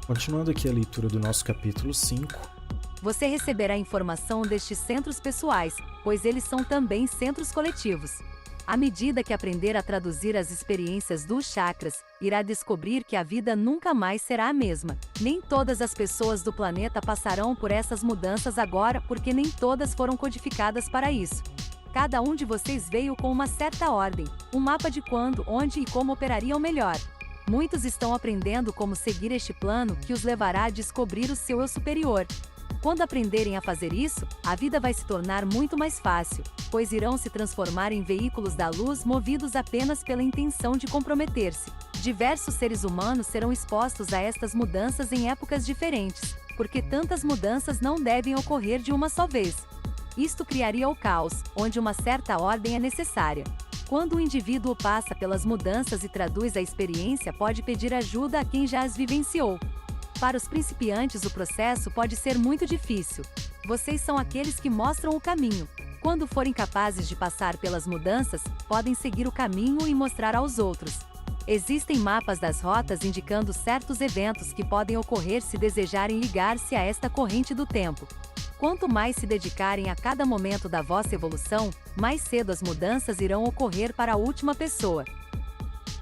Continuando aqui a leitura do nosso capítulo 5. Você receberá informação destes centros pessoais, pois eles são também centros coletivos. À medida que aprender a traduzir as experiências dos chakras, irá descobrir que a vida nunca mais será a mesma. Nem todas as pessoas do planeta passarão por essas mudanças agora, porque nem todas foram codificadas para isso. Cada um de vocês veio com uma certa ordem, um mapa de quando, onde e como operariam melhor. Muitos estão aprendendo como seguir este plano que os levará a descobrir o seu eu superior. Quando aprenderem a fazer isso, a vida vai se tornar muito mais fácil, pois irão se transformar em veículos da luz movidos apenas pela intenção de comprometer-se. Diversos seres humanos serão expostos a estas mudanças em épocas diferentes, porque tantas mudanças não devem ocorrer de uma só vez. Isto criaria o caos, onde uma certa ordem é necessária. Quando o indivíduo passa pelas mudanças e traduz a experiência, pode pedir ajuda a quem já as vivenciou. Para os principiantes, o processo pode ser muito difícil. Vocês são aqueles que mostram o caminho. Quando forem capazes de passar pelas mudanças, podem seguir o caminho e mostrar aos outros. Existem mapas das rotas indicando certos eventos que podem ocorrer se desejarem ligar-se a esta corrente do tempo. Quanto mais se dedicarem a cada momento da vossa evolução, mais cedo as mudanças irão ocorrer para a última pessoa.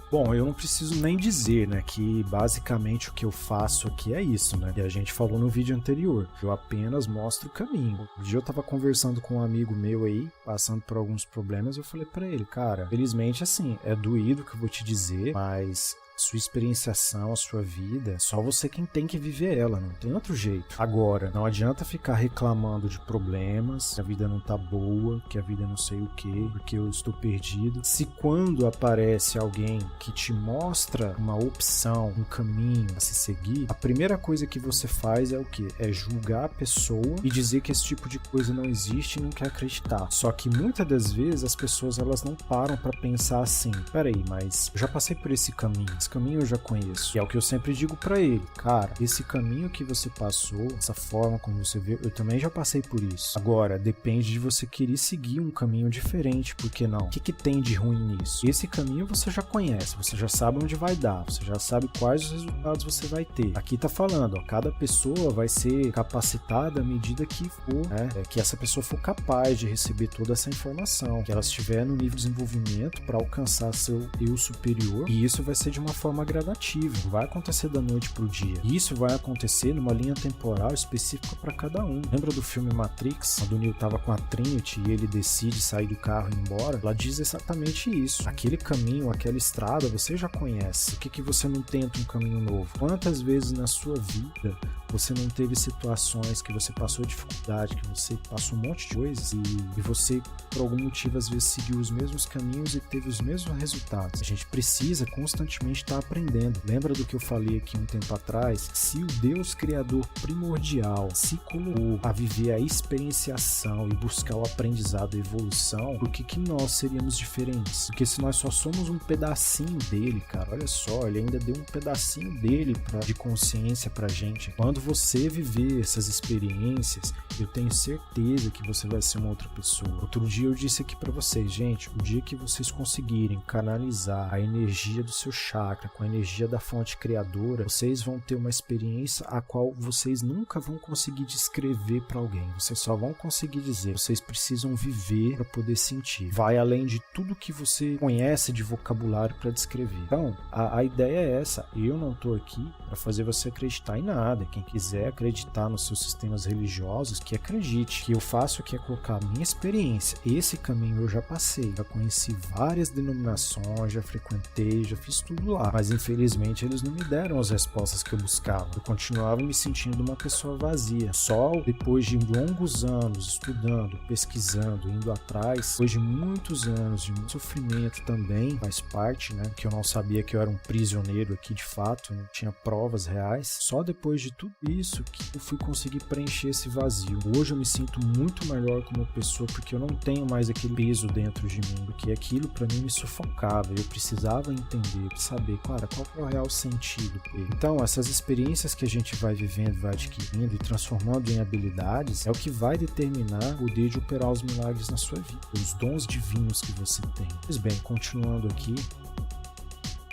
Bom, eu não preciso nem dizer, né, que basicamente o que eu faço aqui é isso, né? E a gente falou no vídeo anterior. Eu apenas mostro o caminho. Um dia eu tava conversando com um amigo meu aí, passando por alguns problemas, eu falei pra ele, cara, felizmente assim, é doído o que eu vou te dizer, mas sua experienciação, a sua vida, só você quem tem que viver ela, não tem outro jeito. Agora, não adianta ficar reclamando de problemas, que a vida não tá boa, que a vida não sei o que, porque eu estou perdido. Se quando aparece alguém que te mostra uma opção, um caminho a se seguir, a primeira coisa que você faz é o quê? É julgar a pessoa e dizer que esse tipo de coisa não existe e não quer acreditar. Só que muitas das vezes as pessoas elas não param pra pensar assim, peraí, mas eu já passei por esse caminho eu já conheço. E é o que eu sempre digo pra ele, cara, esse caminho que você passou, essa forma como você viu, eu também já passei por isso. Agora, depende de você querer seguir um caminho diferente, por que não? O que tem de ruim nisso? Esse caminho você já conhece, você já sabe onde vai dar, você já sabe quais os resultados você vai ter. Aqui tá falando, ó, cada pessoa vai ser capacitada à medida que for, né, que essa pessoa for capaz de receber toda essa informação, que ela estiver no nível de desenvolvimento para alcançar seu eu superior, e isso vai ser de uma forma gradativa, não vai acontecer da noite pro dia. Isso vai acontecer numa linha temporal específica para cada um. Lembra do filme Matrix, quando o Neo tava com a Trinity e ele decide sair do carro e ir embora? Ela diz exatamente isso. Aquele caminho, aquela estrada, você já conhece. Por que você não tenta um caminho novo? Quantas vezes na sua vida você não teve situações que você passou dificuldade, que você passou um monte de coisas e você, por algum motivo, às vezes seguiu os mesmos caminhos e teve os mesmos resultados? A gente precisa constantemente estar aprendendo. Lembra do que eu falei aqui um tempo atrás? Se o Deus Criador primordial se colocou a viver a experienciação e buscar o aprendizado e evolução, por que nós seríamos diferentes? Porque se nós só somos um pedacinho dele, cara, olha só, ele ainda deu um pedacinho dele de consciência pra gente. Quando você viver essas experiências, eu tenho certeza que você vai ser uma outra pessoa. Outro dia eu disse aqui pra vocês, gente, o dia que vocês conseguirem canalizar a energia do seu chakra com a energia da fonte criadora, vocês vão ter uma experiência a qual vocês nunca vão conseguir descrever para alguém. Vocês só vão conseguir dizer. Vocês precisam viver para poder sentir. Vai além de tudo que você conhece de vocabulário para descrever. Então, a ideia é essa. Eu não tô aqui para fazer você acreditar em nada. Quem quiser acreditar nos seus sistemas religiosos, que acredite. O que eu faço aqui é colocar a minha experiência. Esse caminho eu já passei. Já conheci várias denominações, já frequentei, já fiz tudo lá. Mas infelizmente eles não me deram as respostas que eu buscava. Eu continuava me sentindo uma pessoa vazia. Só depois de longos anos estudando, pesquisando, indo atrás, depois de muitos anos de muito sofrimento também, faz parte, né? Que eu não sabia que eu era um prisioneiro aqui de fato, não tinha provas reais. Só depois de tudo isso que eu fui conseguir preencher esse vazio. Hoje eu me sinto muito melhor como pessoa porque eu não tenho mais aquele peso dentro de mim, porque aquilo pra mim me sufocava. Eu precisava entender, saber, cara, qual é o real sentido dele. Então, essas experiências que a gente vai vivendo, vai adquirindo e transformando em habilidades, é o que vai determinar o poder de operar os milagres na sua vida, os dons divinos que você tem. Pois bem, continuando aqui,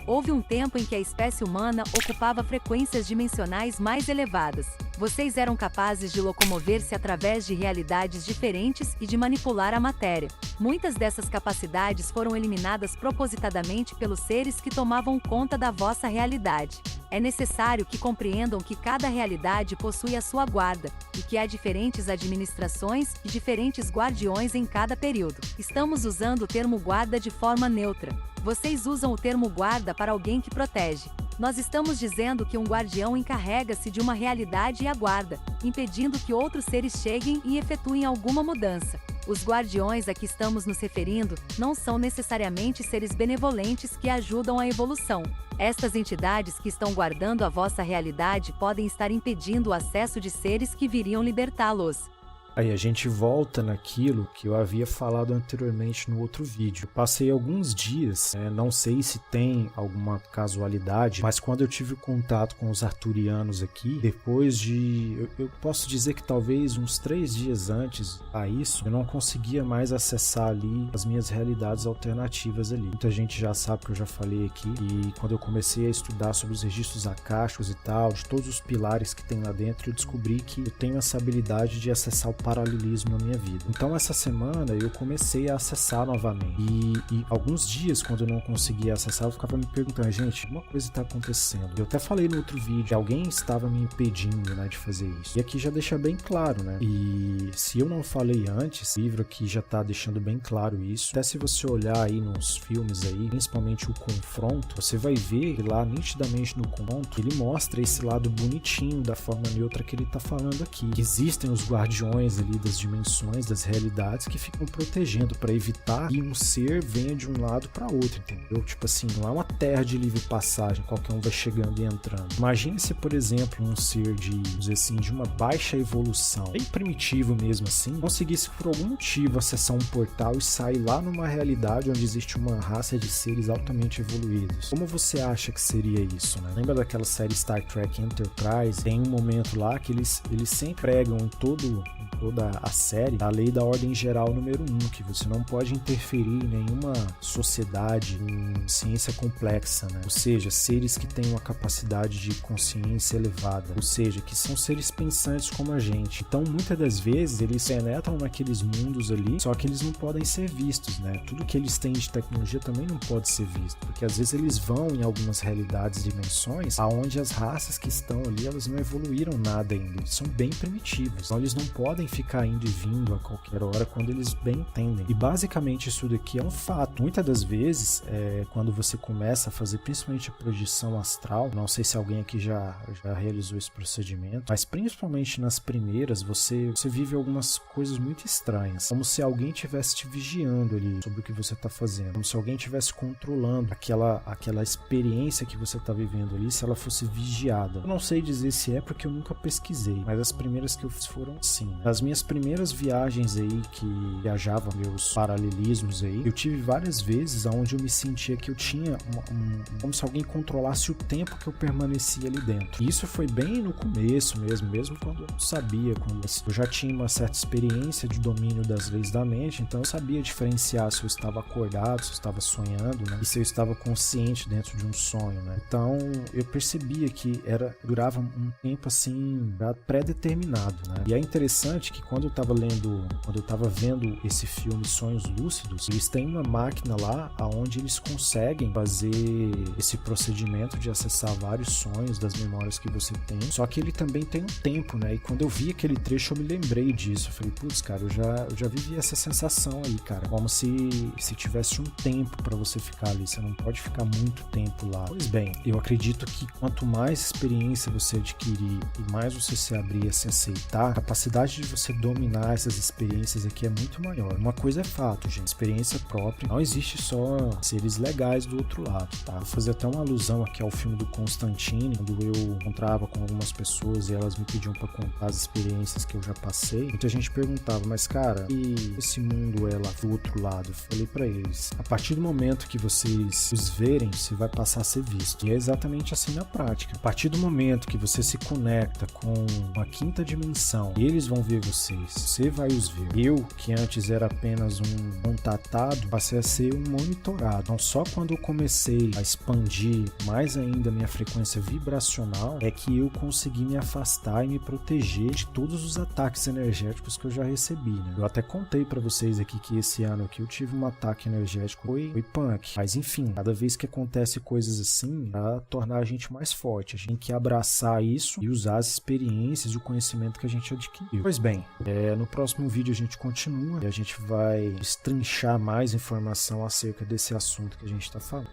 Houve um tempo em que a espécie humana ocupava frequências dimensionais mais elevadas. Vocês eram capazes de locomover-se através de realidades diferentes e de manipular a matéria. Muitas dessas capacidades foram eliminadas propositadamente pelos seres que tomavam conta da vossa realidade. É necessário que compreendam que cada realidade possui a sua guarda, e que há diferentes administrações e diferentes guardiões em cada período. Estamos usando o termo guarda de forma neutra. Vocês usam o termo guarda para alguém que protege. Nós estamos dizendo que um guardião encarrega-se de uma realidade e aguarda, impedindo que outros seres cheguem e efetuem alguma mudança. Os guardiões a que estamos nos referindo não são necessariamente seres benevolentes que ajudam a evolução. Estas entidades que estão guardando a vossa realidade podem estar impedindo o acesso de seres que viriam libertá-los. Aí a gente volta naquilo que eu havia falado anteriormente no outro vídeo. Eu passei alguns dias, não sei se tem alguma casualidade, mas quando eu tive contato com os arturianos aqui, depois de... Eu posso dizer que talvez uns 3 dias antes a isso, eu não conseguia mais acessar ali as minhas realidades alternativas ali. Muita gente já sabe que eu já falei aqui, e quando eu comecei a estudar sobre os registros acásticos e tal, de todos os pilares que tem lá dentro, eu descobri que eu tenho essa habilidade de acessar o paralelismo na minha vida. Então essa semana eu comecei a acessar novamente e alguns dias quando eu não conseguia acessar eu ficava me perguntando, gente, uma coisa está acontecendo. Eu até falei no outro vídeo que alguém estava me impedindo, né, de fazer isso. E aqui já deixa bem claro, né? E se eu não falei antes, o livro aqui já está deixando bem claro isso. Até se você olhar aí nos filmes aí, principalmente o Confronto, você vai ver que lá nitidamente no Confronto ele mostra esse lado bonitinho da forma neutra que ele está falando aqui. Que existem os guardiões ali das dimensões, das realidades que ficam protegendo para evitar que um ser venha de um lado para outro, entendeu? Tipo assim, não é uma terra de livre passagem, qualquer um vai chegando e entrando. Imagine se, por exemplo, um ser de, vamos dizer assim, de uma baixa evolução, bem primitivo mesmo assim, conseguisse por algum motivo acessar um portal e sair lá numa realidade onde existe uma raça de seres altamente evoluídos. Como você acha que seria isso, né? Lembra daquela série Star Trek Enterprise? Tem um momento lá que eles sempre pregam em toda a série a lei da ordem geral número 1, que você não pode interferir em nenhuma sociedade em ciência complexa, né? Ou seja, seres que têm uma capacidade de consciência elevada, ou seja, que são seres pensantes como a gente. Então, muitas das vezes, eles penetram naqueles mundos ali, só que eles não podem ser vistos, né? Tudo que eles têm de tecnologia também não pode ser visto, porque às vezes eles vão em algumas realidades e dimensões aonde as raças que estão ali, elas não evoluíram nada ainda, eles são bem primitivos, então eles não podem ficar indo e vindo a qualquer hora quando eles bem entendem. E basicamente isso daqui é um fato. Muitas das vezes, quando você começa a fazer principalmente a projeção astral, não sei se alguém aqui já realizou esse procedimento, mas principalmente nas primeiras, você vive algumas coisas muito estranhas, como se alguém estivesse te vigiando ali sobre o que você está fazendo, como se alguém estivesse controlando aquela experiência que você está vivendo ali, se ela fosse vigiada. Eu não sei dizer se é porque eu nunca pesquisei, mas as primeiras que eu fiz foram assim, né? As minhas primeiras viagens aí, que viajava meus paralelismos aí, eu tive várias vezes onde eu me sentia que eu tinha como se alguém controlasse o tempo que eu permanecia ali dentro. E isso foi bem no começo mesmo quando eu não sabia, quando eu já tinha uma certa experiência de domínio das leis da mente, então eu sabia diferenciar se eu estava acordado, se eu estava sonhando, né? E se eu estava consciente dentro de um sonho, né? Então eu percebia que durava um tempo assim pré-determinado, né? E é interessante que quando eu estava vendo esse filme Sonhos Lúcidos, eles têm uma máquina lá onde eles conseguem fazer esse procedimento de acessar vários sonhos das memórias que você tem, só que ele também tem um tempo, né? E quando eu vi aquele trecho eu me lembrei disso, eu falei, putz, cara, eu já vivi essa sensação aí, cara, como se tivesse um tempo para você ficar ali, você não pode ficar muito tempo lá. Pois bem, eu acredito que quanto mais experiência você adquirir e mais você se abrir a se aceitar, a capacidade de você dominar essas experiências aqui é muito maior. Uma coisa é fato, gente, experiência própria, não existe só seres legais do outro lado, tá? Vou fazer até uma alusão aqui ao filme do Constantine, quando eu encontrava com algumas pessoas e elas me pediam para contar as experiências que eu já passei, muita gente perguntava, mas cara, e esse mundo é lá do outro lado? Eu falei para eles, a partir do momento que vocês os verem, você vai passar a ser visto. E é exatamente assim na prática. A partir do momento que você se conecta com a quinta dimensão e eles vão ver vocês. Você vai os ver. Eu, que antes era apenas um contatado, passei a ser um monitorado. Então, só quando eu comecei a expandir mais ainda a minha frequência vibracional é que eu consegui me afastar e me proteger de todos os ataques energéticos que eu já recebi, né? Eu até contei pra vocês aqui que esse ano aqui eu tive um ataque energético, foi punk. Mas enfim, cada vez que acontece coisas assim, pra tornar a gente mais forte, a gente tem que abraçar isso e usar as experiências e o conhecimento que a gente adquiriu. Pois bem, no próximo vídeo a gente continua e a gente vai destrinchar mais informação acerca desse assunto que a gente está falando.